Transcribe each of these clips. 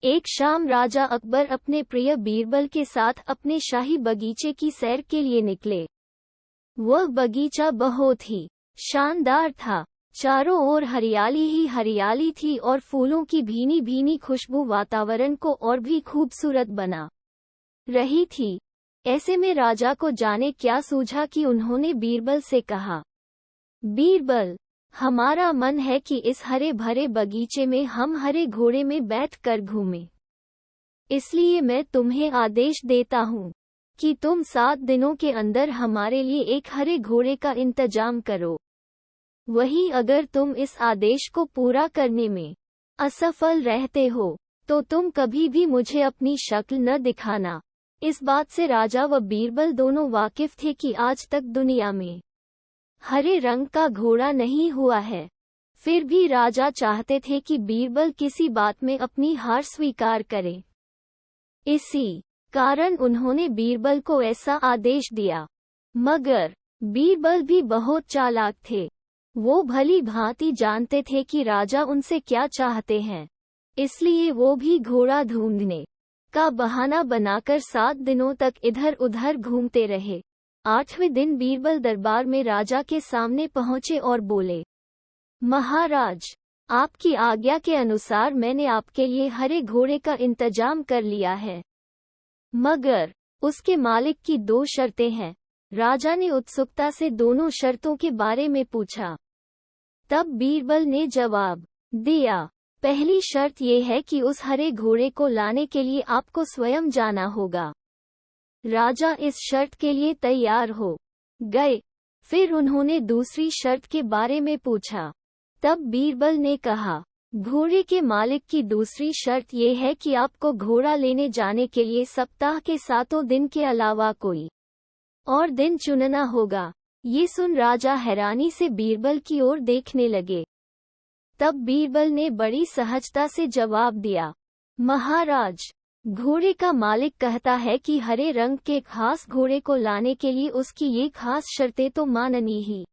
एक शाम राजा अकबर अपने प्रिय बीरबल के साथ अपने शाही बगीचे की सैर के लिए निकले। वह बगीचा बहुत ही शानदार था। चारों ओर हरियाली ही हरियाली थी और फूलों की भीनी भीनी खुशबू वातावरण को और भी खूबसूरत बना रही थी। ऐसे में राजा को जाने क्या सूझा कि उन्होंने बीरबल से कहा, बीरबल, हमारा मन है कि इस हरे भरे बगीचे में हम हरे घोड़े में बैठकर घूमें। इसलिए मैं तुम्हें आदेश देता हूँ कि तुम 7 दिनों के अंदर हमारे लिए एक हरे घोड़े का इंतजाम करो। वहीं अगर तुम इस आदेश को पूरा करने में असफल रहते हो तो तुम कभी भी मुझे अपनी शक्ल न दिखाना। इस बात से राजा व बीरबल दोनों वाकिफ थे कि आज तक दुनिया में हरे रंग का घोड़ा नहीं हुआ है। फिर भी राजा चाहते थे कि बीरबल किसी बात में अपनी हार स्वीकार करे। इसी कारण उन्होंने बीरबल को ऐसा आदेश दिया। मगर बीरबल भी बहुत चालाक थे। वो भली भांति जानते थे कि राजा उनसे क्या चाहते हैं। इसलिए वो भी घोड़ा ढूंढने का बहाना बनाकर 7 दिनों तक इधर उधर घूमते रहे। 8वें दिन बीरबल दरबार में राजा के सामने पहुंचे और बोले, महाराज, आपकी आज्ञा के अनुसार मैंने आपके लिए हरे घोड़े का इंतजाम कर लिया है, मगर उसके मालिक की 2 शर्तें हैं। राजा ने उत्सुकता से दोनों शर्तों के बारे में पूछा। तब बीरबल ने जवाब दिया, पहली शर्त यह है कि उस हरे घोड़े को लाने के लिए आपको स्वयं जाना होगा। राजा इस शर्त के लिए तैयार हो गए। फिर उन्होंने दूसरी शर्त के बारे में पूछा। तब बीरबल ने कहा, घोड़े के मालिक की दूसरी शर्त यह है कि आपको घोड़ा लेने जाने के लिए सप्ताह के 7 दिन के अलावा कोई और दिन चुनना होगा। ये सुन राजा हैरानी से बीरबल की ओर देखने लगे। तब बीरबल ने बड़ी सहजता से जवाब दिया, महाराज, घोड़े का मालिक कहता है कि हरे रंग के खास घोड़े को लाने के लिए उसकी ये खास शर्तें तो माननी ही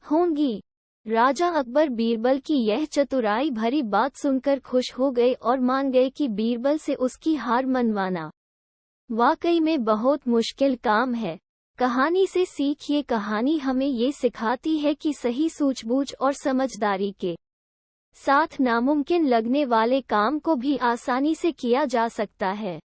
होंगी। राजा अकबर बीरबल की यह चतुराई भरी बात सुनकर खुश हो गए और मान गए कि बीरबल से उसकी हार मनवाना वाकई में बहुत मुश्किल काम है। कहानी से सीख, ये कहानी हमें ये सिखाती है कि सही सूझबूझ और समझदारी के साथ नामुमकिन लगने वाले काम को भी आसानी से किया जा सकता है।